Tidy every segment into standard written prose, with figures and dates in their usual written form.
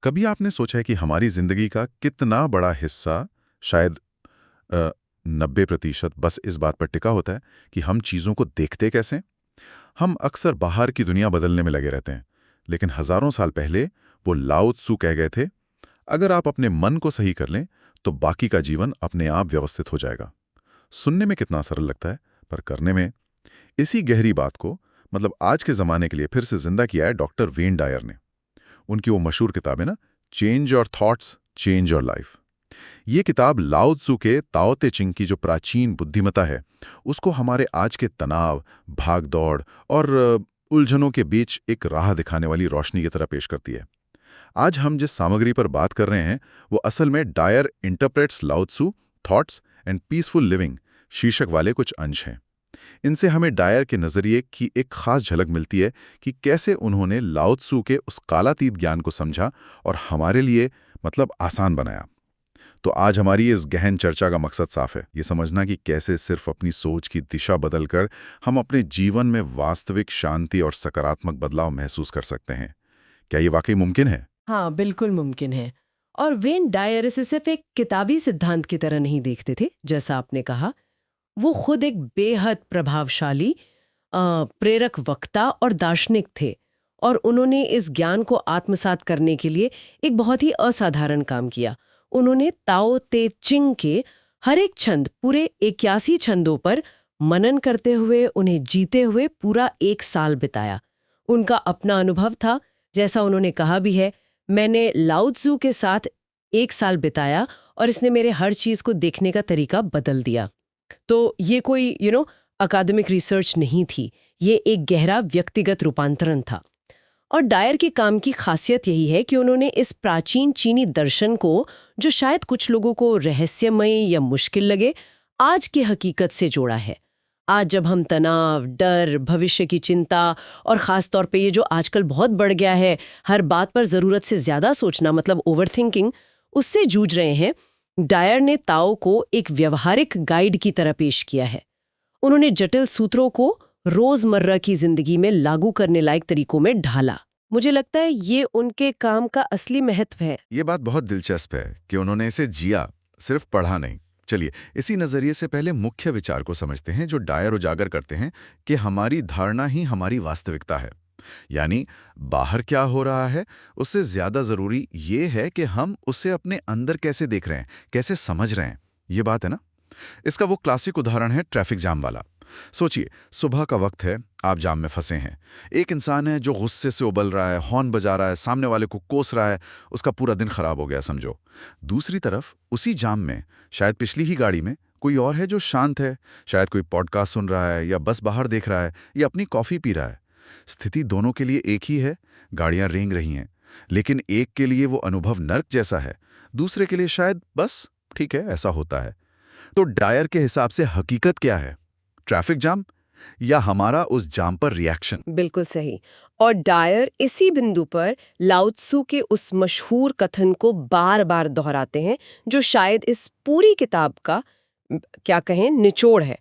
कभी आपने सोचा है कि हमारी जिंदगी का कितना बड़ा हिस्सा, शायद 90% बस इस बात पर टिका होता है कि हम चीज़ों को देखते कैसे? हम अक्सर बाहर की दुनिया बदलने में लगे रहते हैं, लेकिन हजारों साल पहले वो लाओ त्सु कह गए थे, अगर आप अपने मन को सही कर लें तो बाकी का जीवन अपने आप व्यवस्थित हो जाएगा। सुनने में कितना सरल लगता है, पर करने में इसी गहरी बात को आज के ज़माने के लिए फिर से जिंदा किया है डॉक्टर वेन डायर ने। उनकी वो मशहूर किताब है ना, change your thoughts change your life. ये किताब लाओ त्सु के ताओ ते चिंग की जो प्राचीन बुद्धिमत्ता है, उसको हमारे आज के तनाव, भाग दौड़ और उलझनों के बीच एक राह दिखाने वाली रोशनी की तरह पेश करती है। आज हम जिस सामग्री पर बात कर रहे हैं वो असल में डायर इंटरप्रेट्स लाओ Tzu thoughts and peaceful living शीर्षक वाले कुछ अंश हैं। इनसे हमें डायर के नजरिए की एक खास झलक मिलती है कि कैसे उन्होंने लाओ त्सु के उस कालातीत ज्ञान को समझा और हमारे लिए आसान बनाया। तो आज हमारी इस गहन चर्चा का मकसद साफ है, ये समझना कि कैसे सिर्फ अपनी सोच की दिशा बदलकर हम अपने जीवन में वास्तविक शांति और सकारात्मक बदलाव महसूस कर सकते हैं। क्या ये वाकई मुमकिन है? हाँ, बिल्कुल मुमकिन है। और वेन डायर इसे सिर्फ एक किताबी सिद्धांत की तरह नहीं देखते थे, जैसा आपने कहा। वो खुद एक बेहद प्रभावशाली प्रेरक वक्ता और दार्शनिक थे, और उन्होंने इस ज्ञान को आत्मसात करने के लिए एक बहुत ही असाधारण काम किया। उन्होंने ताओ ते चिंग के हर एक छंद, पूरे 81 छंदों पर मनन करते हुए, उन्हें जीते हुए पूरा 1 साल बिताया। उनका अपना अनुभव था, जैसा उन्होंने कहा भी है, मैंने लाओ त्सु के साथ 1 साल बिताया और इसने मेरे हर चीज को देखने का तरीका बदल दिया। तो ये कोई अकादमिक रिसर्च नहीं थी, ये एक गहरा व्यक्तिगत रूपांतरण था। और डायर के काम की खासियत यही है कि उन्होंने इस प्राचीन चीनी दर्शन को, जो शायद कुछ लोगों को रहस्यमय या मुश्किल लगे, आज की हकीकत से जोड़ा है। आज जब हम तनाव, डर, भविष्य की चिंता और ख़ास तौर पे ये जो आजकल बहुत बढ़ गया है, हर बात पर ज़रूरत से ज़्यादा सोचना, ओवरथिंकिंग, उससे जूझ रहे हैं, डायर ने ताओ को एक व्यवहारिक गाइड की तरह पेश किया है। उन्होंने जटिल सूत्रों को रोजमर्रा की जिंदगी में लागू करने लायक तरीकों में ढाला। मुझे लगता है ये उनके काम का असली महत्व है। ये बात बहुत दिलचस्प है कि उन्होंने इसे जिया, सिर्फ पढ़ा नहीं। चलिए, इसी नजरिए से पहले मुख्य विचार को समझते हैं जो डायर उजागर करते हैं कि हमारी धारणा ही हमारी वास्तविकता है। यानी बाहर क्या हो रहा है, उससे ज्यादा जरूरी ये है कि हम उसे अपने अंदर कैसे देख रहे हैं, कैसे समझ रहे हैं। ये बात है ना। इसका वो क्लासिक उदाहरण है ट्रैफिक जाम वाला। सोचिए, सुबह का वक्त है, आप जाम में फंसे हैं। एक इंसान है जो गुस्से से उबल रहा है, हॉर्न बजा रहा है, सामने वाले को कोस रहा है, उसका पूरा दिन खराब हो गया समझो। दूसरी तरफ उसी जाम में शायद पिछली ही गाड़ी में कोई और है जो शांत है, शायद कोई पॉडकास्ट सुन रहा है या बस बाहर देख रहा है या अपनी कॉफी पी रहा है। स्थिति दोनों के लिए एक ही है, गाड़ियां रेंग रही हैं, लेकिन एक के लिए वो अनुभव नर्क जैसा है, दूसरे के लिए शायद बस ठीक है, ऐसा होता है। तो डायर के हिसाब से हकीकत क्या है? ट्रैफिक जाम या हमारा उस जाम पर रिएक्शन? बिल्कुल सही। और डायर इसी बिंदु पर लाओ त्सु के उस मशहूर कथन को बार बार दोहराते हैं, जो शायद इस पूरी किताब का क्या कहें निचोड़ है।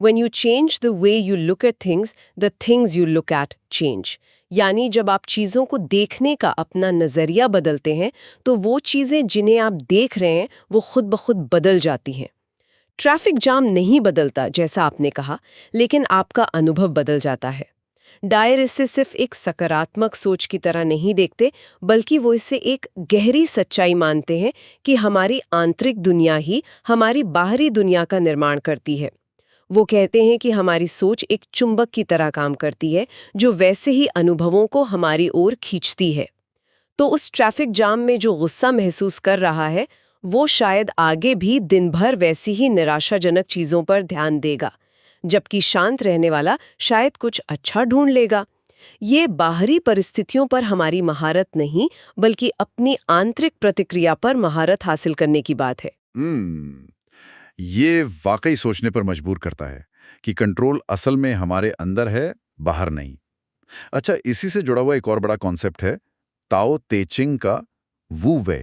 When you change the way you look at things, the things you look at change. यानी जब आप चीज़ों को देखने का अपना नज़रिया बदलते हैं, तो वो चीज़ें जिन्हें आप देख रहे हैं वो खुद ब खुद बदल जाती हैं। ट्रैफिक जाम नहीं बदलता, जैसा आपने कहा, लेकिन आपका अनुभव बदल जाता है। डायर इससे सिर्फ एक सकारात्मक सोच की तरह नहीं देखते, बल्कि वो इससे एक गहरी सच्चाई मानते हैं कि हमारी आंतरिक दुनिया ही हमारी बाहरी दुनिया का निर्माण करती है। वो कहते हैं कि हमारी सोच एक चुंबक की तरह काम करती है, जो वैसे ही अनुभवों को हमारी ओर खींचती है। तो उस ट्रैफिक जाम में जो गुस्सा महसूस कर रहा है, वो शायद आगे भी दिन भर वैसी ही निराशाजनक चीजों पर ध्यान देगा, जबकि शांत रहने वाला शायद कुछ अच्छा ढूंढ लेगा। ये बाहरी परिस्थितियों पर हमारी महारत नहीं, बल्कि अपनी आंतरिक प्रतिक्रिया पर महारत हासिल करने की बात है। ये वाकई सोचने पर मजबूर करता है कि कंट्रोल असल में हमारे अंदर है, बाहर नहीं। अच्छा, इसी से जुड़ा हुआ एक और बड़ा कॉन्सेप्ट है ताओ ते चिंग का वू वे।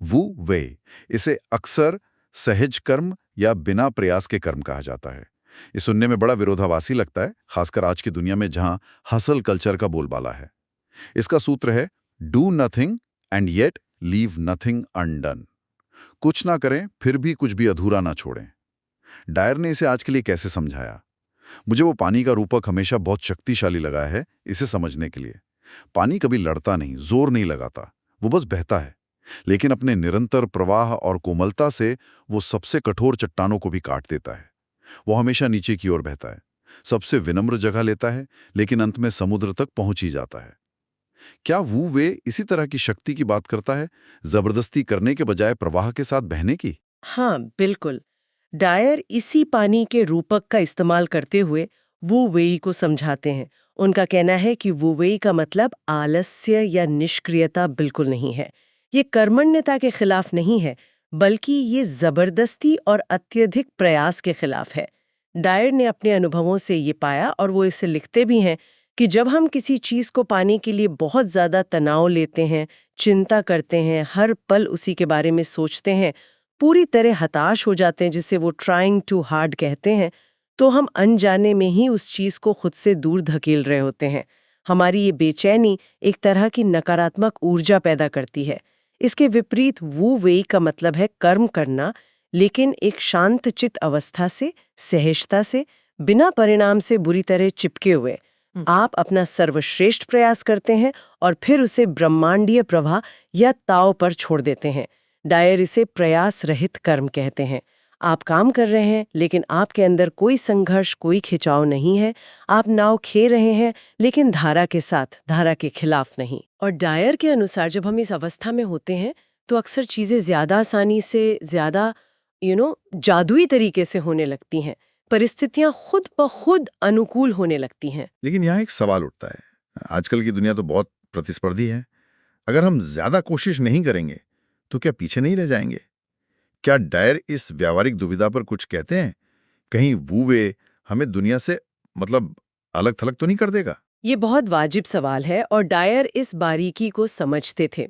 वू वे इसे अक्सर सहज कर्म या बिना प्रयास के कर्म कहा जाता है। ये सुनने में बड़ा विरोधाभासी लगता है, खासकर आज की दुनिया में जहां हसल कल्चर का बोलबाला है। इसका सूत्र है do nothing and yet leave nothing undone. कुछ ना करें फिर भी कुछ भी अधूरा ना छोड़ें। डायर ने इसे आज के लिए कैसे समझाया? मुझे वो पानी का रूपक हमेशा बहुत शक्तिशाली लगा है इसे समझने के लिए। पानी कभी लड़ता नहीं, जोर नहीं लगाता, वो बस बहता है। लेकिन अपने निरंतर प्रवाह और कोमलता से वो सबसे कठोर चट्टानों को भी काट देता है। वो हमेशा नीचे की ओर बहता है, सबसे विनम्र जगह लेता है, लेकिन अंत में समुद्र तक पहुंच ही जाता है। क्या वू वे इसी तरह की शक्ति की बात करता है, जबरदस्ती करने के बजाय प्रवाह के साथ बहने की? हाँ, बिल्कुल। डायर इसी पानी के रूपक का इस्तेमाल करते हुए वू वेई को समझाते हैं। उनका कहना है कि वू वेई का मतलब आलस्य या निष्क्रियता बिल्कुल नहीं है। ये कर्मण्यता के खिलाफ नहीं है, बल्कि ये जबरदस्ती और अत्यधिक प्रयास के खिलाफ है। डायर ने अपने अनुभवों से ये पाया और वो इसे लिखते भी हैं कि जब हम किसी चीज को पाने के लिए बहुत ज्यादा तनाव लेते हैं, चिंता करते हैं, हर पल उसी के बारे में सोचते हैं, पूरी तरह हताश हो जाते हैं, जिसे वो ट्राइंग टू हार्ड कहते हैं, तो हम अनजाने में ही उस चीज को खुद से दूर धकेल रहे होते हैं। हमारी ये बेचैनी एक तरह की नकारात्मक ऊर्जा पैदा करती है। इसके विपरीत वू वेई का मतलब है कर्म करना, लेकिन एक शांत चित्त अवस्था से, सहजता से, बिना परिणाम से बुरी तरह चिपके हुए। आप अपना सर्वश्रेष्ठ प्रयास करते हैं और फिर उसे ब्रह्मांडीय प्रवाह या ताव पर छोड़ देते हैं। डायर इसे प्रयास रहित कर्म कहते हैं। आप काम कर रहे हैं, लेकिन आपके अंदर कोई संघर्ष, कोई खिंचाव नहीं है। आप नाव खे रहे हैं, लेकिन धारा के साथ, धारा के खिलाफ नहीं। और डायर के अनुसार जब हम इस अवस्था में होते हैं तो अक्सर चीजें ज्यादा आसानी से, ज्यादा जादुई तरीके से होने लगती हैं। परिस्थितियां खुद ब खुद अनुकूल होने लगती हैं। लेकिन यहाँ एक सवाल उठता है। आजकल की दुनिया तो बहुत प्रतिस्पर्धी है। अगर हम ज्यादा कोशिश नहीं करेंगे तो क्या पीछे नहीं रह जाएंगे? क्या डायर इस व्यावहारिक दुविधा पर कुछ कहते हैं? कहीं वू वे हमें दुनिया से अलग थलग तो नहीं कर देगा? ये बहुत वाजिब सवाल है और डायर इस बारीकी को समझते थे।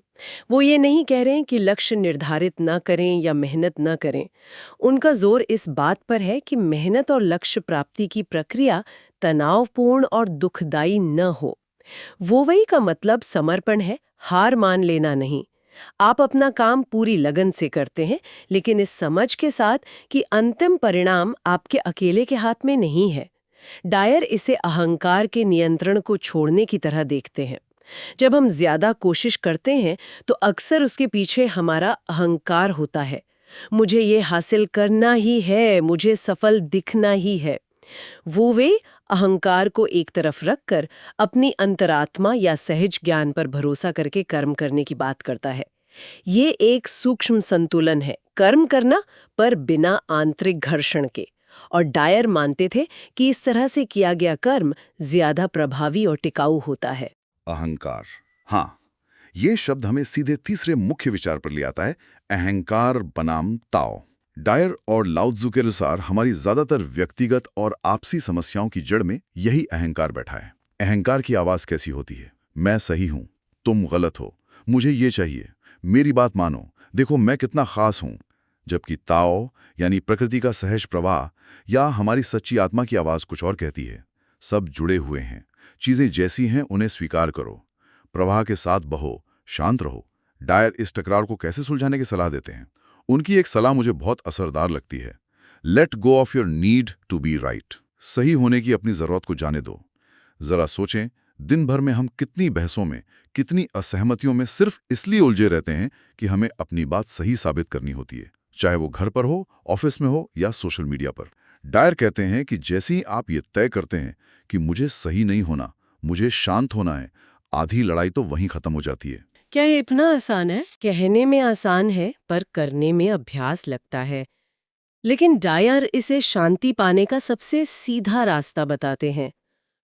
वो ये नहीं कह रहे हैं कि लक्ष्य निर्धारित न करें या मेहनत न करें। उनका जोर इस बात पर है कि मेहनत और लक्ष्य प्राप्ति की प्रक्रिया तनावपूर्ण और दुखदायी न हो। वो वही का मतलब समर्पण है, हार मान लेना नहीं। आप अपना काम पूरी लगन से करते हैं, लेकिन इस समझ के साथ कि अंतिम परिणाम आपके अकेले के हाथ में नहीं है। डायर इसे अहंकार के नियंत्रण को छोड़ने की तरह देखते हैं। जब हम ज्यादा कोशिश करते हैं तो अक्सर उसके पीछे हमारा अहंकार होता है। मुझे ये हासिल करना ही है, मुझे सफल दिखना ही है। वो वे अहंकार को एक तरफ रखकर अपनी अंतरात्मा या सहज ज्ञान पर भरोसा करके कर्म करने की बात करता है। ये एक सूक्ष्म संतुलन है, कर्म करना पर बिना आंतरिक घर्षण के। और डायर मानते थे कि इस तरह से किया गया कर्म ज्यादा प्रभावी और टिकाऊ होता है। अहंकार, हाँ, ये शब्द हमें सीधे तीसरे मुख्य विचार पर ले आता है, अहंकार बनाम ताओ। डायर और लाओ त्जू के अनुसार हमारी ज्यादातर व्यक्तिगत और आपसी समस्याओं की जड़ में यही अहंकार बैठा है। अहंकार की आवाज कैसी होती है? मैं सही हूं, तुम गलत हो, मुझे ये चाहिए, मेरी बात मानो, देखो मैं कितना खास हूं। जबकि ताओ यानी प्रकृति का सहज प्रवाह या हमारी सच्ची आत्मा की आवाज कुछ और कहती है, सब जुड़े हुए हैं, चीजें जैसी हैं उन्हें स्वीकार करो, प्रवाह के साथ बहो, शांत रहो। डायर इस टकरार को कैसे सुलझाने की सलाह देते हैं? उनकी एक सलाह मुझे बहुत असरदार लगती है। Let go of your need to be right. सही होने की अपनी जरूरत को जाने दो। जरा सोचें, दिन भर में हम कितनी बहसों में, कितनी असहमतियों में सिर्फ इसलिए उलझे रहते हैं कि हमें अपनी बात सही साबित करनी होती है, चाहे वो घर पर हो, ऑफिस में हो या सोशल मीडिया पर। डायर कहते हैं कि जैसे ही आप ये तय करते हैं कि मुझे सही नहीं होना, मुझे शांत होना है, आधी लड़ाई तो वहीं खत्म हो जाती है। क्या ये इतना आसान है? कहने में आसान है पर करने में अभ्यास लगता है। लेकिन डायर इसे शांति पाने का सबसे सीधा रास्ता बताते हैं।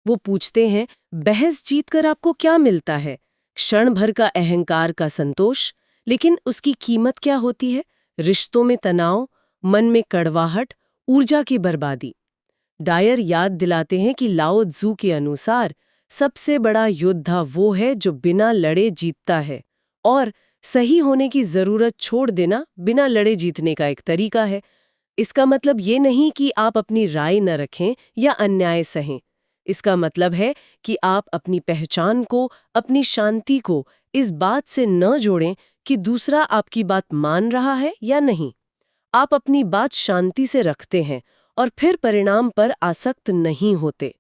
वो पूछते हैं, बहस जीतकर आपको क्या मिलता है? क्षण भर का अहंकार का संतोष, लेकिन उसकी कीमत क्या होती है? रिश्तों में तनाव, मन में कड़वाहट, ऊर्जा की बर्बादी। डायर याद दिलाते हैं कि लाओ त्जू के अनुसार सबसे बड़ा योद्धा वो है जो बिना लड़े जीतता है, और सही होने की जरूरत छोड़ देना बिना लड़े जीतने का एक तरीका है। इसका मतलब ये नहीं कि आप अपनी राय न रखें या अन्याय सहें, इसका मतलब है कि आप अपनी पहचान को, अपनी शांति को इस बात से न जोड़ें कि दूसरा आपकी बात मान रहा है या नहीं। आप अपनी बात शांति से रखते हैं और फिर परिणाम पर आसक्त नहीं होते।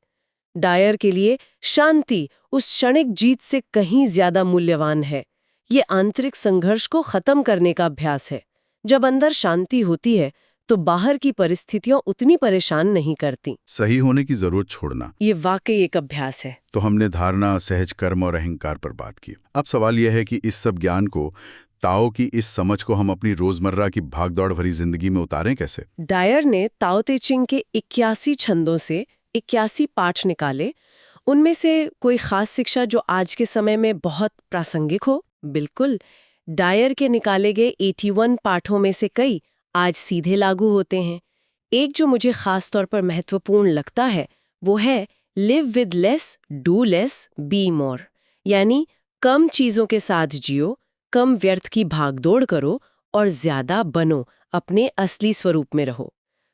डायर के लिए शांति उस क्षणिक जीत से कहीं ज्यादा मूल्यवान है। ये आंतरिक संघर्ष को खत्म करने का अभ्यास है। जब अंदर शांति होती है तो बाहर की परिस्थितियां उतनी परेशान नहीं करती। सही होने की जरूरत छोड़ना, ये वाकई एक अभ्यास है। तो हमने धारणा, सहज कर्म और अहंकार पर बात की। अब सवाल यह है कि इस सब ज्ञान को, ताओ की इस समझ को हम अपनी रोजमर्रा की भागदौड़ भरी जिंदगी में उतारें कैसे? डायर ने ताओ ते चिंग के 81 छंदों से 81 पाठ निकाले। उनमें से कोई खास शिक्षा जो आज के समय में बहुत प्रासंगिक हो? बिल्कुल। डायर के निकाले गए 81 पाठों में से कई आज सीधे लागू होते हैं। एक जो मुझे खास तौर पर महत्वपूर्ण लगता है वो है live with less, do less, be more. यानी कम चीजों के साथ जियो, कम व्यर्थ की भागदौड़ करो और ज्यादा बनो, अपने असली स्वरूप में रहो।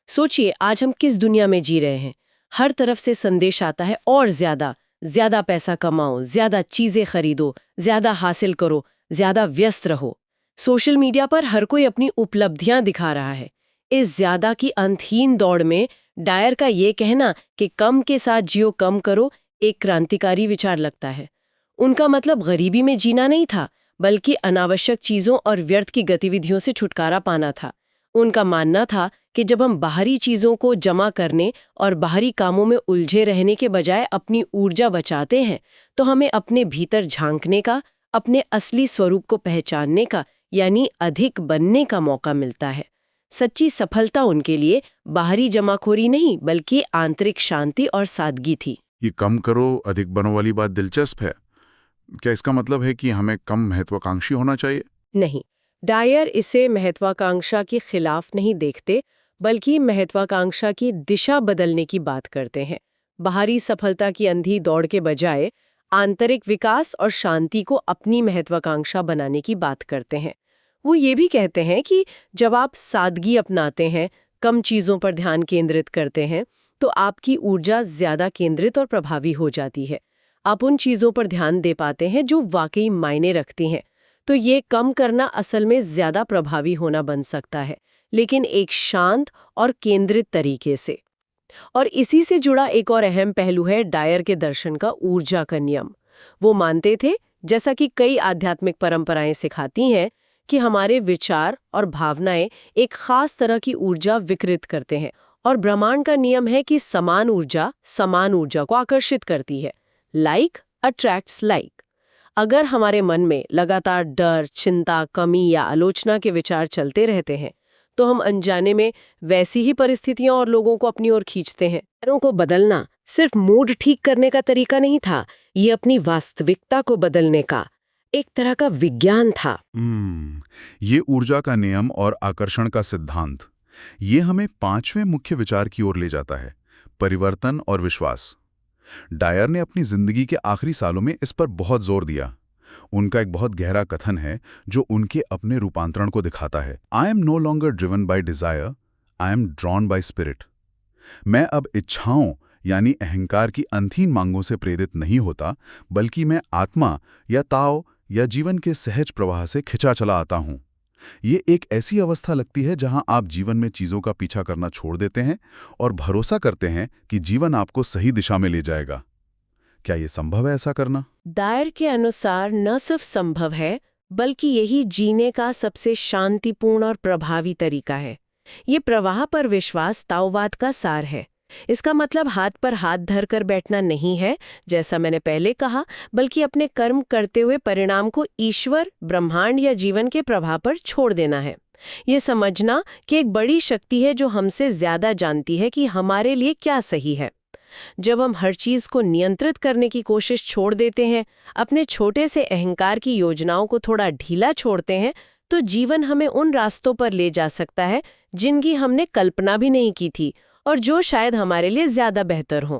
सोचिए आज हम किस दुनिया में जी रहे हैं। हर तरफ से संदेश आता है और ज्यादा पैसा कमाओ, ज्यादा चीजें खरीदो, ज्यादा हासिल करो, ज्यादा व्यस्त रहो। सोशल मीडिया पर हर कोई अपनी उपलब्धियां दिखा रहा है। इस ज्यादा की अंतहीन दौड़ में डायर का ये कहना कि कम के साथ जियो, कम करो, एक क्रांतिकारी विचार लगता है। उनका मतलब गरीबी में जीना नहीं था, बल्कि अनावश्यक चीजों और व्यर्थ की गतिविधियों से छुटकारा पाना था। उनका मानना था कि जब हम बाहरी चीजों को जमा करने और बाहरी कामों में उलझे रहने के बजाय अपनी ऊर्जा बचाते हैं तो हमें अपने भीतर झांकने का, अपने असली स्वरूप को पहचानने का, यानी अधिक बनने का मौका मिलता है। सच्ची सफलता उनके लिए बाहरी जमाखोरी नहीं बल्कि आंतरिक शांति और सादगी थी। ये कम करो, अधिक बनो वाली बात दिलचस्प है। क्या इसका मतलब है कि हमें कम महत्वाकांक्षी होना चाहिए? नहीं, डायर इसे महत्वाकांक्षा के खिलाफ नहीं देखते, बल्कि महत्वाकांक्षा की दिशा बदलने की बात करते हैं। बाहरी सफलता की अंधी दौड़ के बजाय आंतरिक विकास और शांति को अपनी महत्वाकांक्षा बनाने की बात करते हैं। वो ये भी कहते हैं कि जब आप सादगी अपनाते हैं, कम चीजों पर ध्यान केंद्रित करते हैं, तो आपकी ऊर्जा ज्यादा केंद्रित और प्रभावी हो जाती है। आप उन चीजों पर ध्यान दे पाते हैं जो वाकई मायने रखती हैं। तो ये कम करना असल में ज्यादा प्रभावी होना बन सकता है, लेकिन एक शांत और केंद्रित तरीके से। और इसी से जुड़ा एक और अहम पहलू है डायर के दर्शन का ऊर्जा का नियम। वो मानते थे, जैसा कि कई आध्यात्मिक परंपराएं सिखाती हैं, कि हमारे विचार और भावनाएं एक खास तरह की ऊर्जा विकृत करते हैं और ब्रह्मांड का नियम है कि समान ऊर्जा को आकर्षित करती है। Like attracts like. अगर हमारे मन में लगातार डर, चिंता, कमी या आलोचना के विचार चलते रहते हैं तो हम अनजाने में वैसी ही परिस्थितियां और लोगों को अपनी ओर खींचते हैं। डायरों को बदलना सिर्फ मूड ठीक करने का तरीका नहीं था, ये अपनी वास्तविकता को बदलने का एक तरह का विज्ञान था। ये ऊर्जा का नियम और आकर्षण का सिद्धांत, ये हमें 5वें मुख्य विचार की ओर ले जाता है, परिवर्तन और विश्वास। डायर ने अपनी जिंदगी के आखिरी सालों में इस पर बहुत जोर दिया। उनका एक बहुत गहरा कथन है जो उनके अपने रूपांतरण को दिखाता है। I am no longer driven by desire, I am drawn by spirit. मैं अब इच्छाओं यानी अहंकार की अंतहीन मांगों से प्रेरित नहीं होता, बल्कि मैं आत्मा या ताओ या जीवन के सहज प्रवाह से खिंचा चला आता हूं। ये एक ऐसी अवस्था लगती है जहां आप जीवन में चीजों का पीछा करना छोड़ देते हैं और भरोसा करते हैं कि जीवन आपको सही दिशा में ले जाएगा। क्या ये संभव है ऐसा करना? डायर के अनुसार न सिर्फ संभव है, बल्कि यही जीने का सबसे शांतिपूर्ण और प्रभावी तरीका है। ये प्रवाह पर विश्वास ताओवाद का सार है। इसका मतलब हाथ पर हाथ धरकर बैठना नहीं है, जैसा मैंने पहले कहा, बल्कि अपने कर्म करते हुए परिणाम को ईश्वर, ब्रह्मांड या जीवन के प्रभाव पर छोड़ देना है। ये समझना कि एक बड़ी शक्ति है जो हमसे ज्यादा जानती है कि हमारे लिए क्या सही है। जब हम हर चीज को नियंत्रित करने की कोशिश छोड़ देते हैं, अपने छोटे से अहंकार की योजनाओं को थोड़ा ढीला छोड़ते हैं, तो जीवन हमें उन रास्तों पर ले जा सकता है जिनकी हमने कल्पना भी नहीं की थी और जो शायद हमारे लिए ज्यादा बेहतर हों।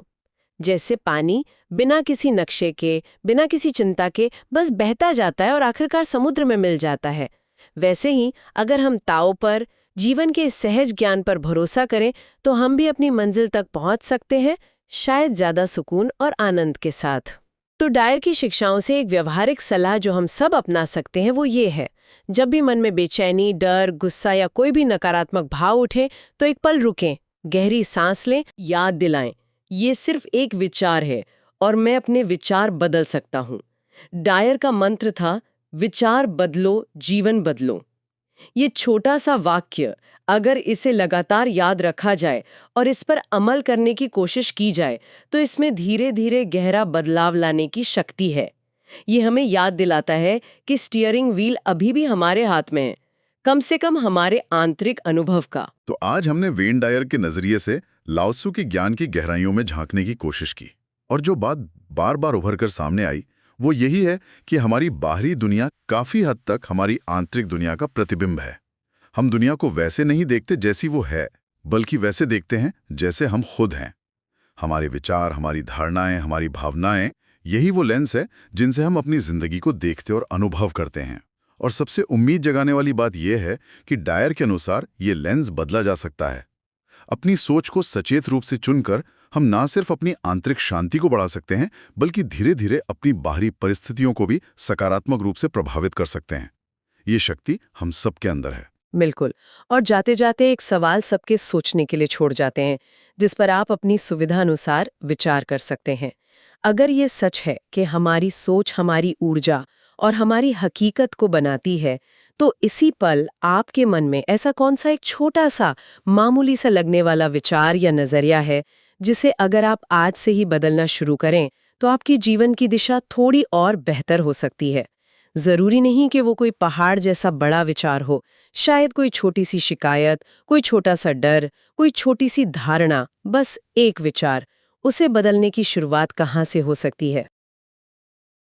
जैसे पानी बिना किसी नक्शे के, बिना किसी चिंता के बस बहता जाता है और आखिरकार समुद्र में मिल जाता है। वैसे ही अगर हम ताओ पर, जीवन के सहज ज्ञान पर भरोसा करें तो हम भी अपनी मंजिल तक पहुंच सकते हैं, शायद ज्यादा सुकून और आनंद के साथ। तो डायर की शिक्षाओं से एक व्यवहारिक सलाह जो हम सब अपना सकते हैं वो ये है, जब भी मन में बेचैनी, डर, गुस्सा या कोई भी नकारात्मक भाव उठे तो एक पल रुकें, गहरी सांस लें, याद दिलाएं, ये सिर्फ एक विचार है और मैं अपने विचार बदल सकता हूँ। डायर का मंत्र था, विचार बदलो, जीवन बदलो। ये छोटा सा वाक्य, अगर इसे लगातार याद रखा जाए और इस पर अमल करने की कोशिश की जाए तो इसमें धीरे धीरे गहरा बदलाव लाने की शक्ति है। ये हमें याद दिलाता है कि स्टीयरिंग व्हील अभी भी हमारे हाथ में है, कम से कम हमारे आंतरिक अनुभव का। तो आज हमने वेन डायर के नजरिए से लाओ त्सु के ज्ञान की गहराइयों में झांकने की कोशिश की, और जो बात बार बार उभर कर सामने आई वो यही है कि हमारी बाहरी दुनिया काफी हद तक हमारी आंतरिक दुनिया का प्रतिबिंब है। हम दुनिया को वैसे नहीं देखते जैसी वो है, बल्कि वैसे देखते हैं जैसे हम खुद हैं। हमारे विचार, हमारी धारणाएं, हमारी भावनाएं, यही वो लेंस है जिनसे हम अपनी जिंदगी को देखते और अनुभव करते हैं। और सबसे उम्मीद जगाने वाली बात यह है कि डायर के अनुसार ये लेंस बदला जा सकता है। अपनी सोच को सचेत रूप से चुनकर हम ना सिर्फ अपनी आंतरिक शांति को बढ़ा सकते हैं, बल्कि धीरे धीरे अपनी बाहरी परिस्थितियों को भी सकारात्मक रूप से प्रभावित कर सकते हैं। ये शक्ति हम सबके अंदर है। बिल्कुल। और जाते जाते एक सवाल सबके सोचने के लिए छोड़ जाते हैं, जिस पर आप अपनी सुविधा अनुसार विचार कर सकते हैं। अगर ये सच है कि हमारी सोच हमारी ऊर्जा और हमारी हकीकत को बनाती है, तो इसी पल आपके मन में ऐसा कौन सा एक छोटा सा, मामूली सा लगने वाला विचार या नजरिया है जिसे अगर आप आज से ही बदलना शुरू करें तो आपकी जीवन की दिशा थोड़ी और बेहतर हो सकती है। जरूरी नहीं कि वो कोई पहाड़ जैसा बड़ा विचार हो, शायद कोई छोटी सी शिकायत, कोई छोटा सा डर, कोई छोटी सी धारणा, बस एक विचार, उसे बदलने की शुरुआत कहाँ से हो सकती है?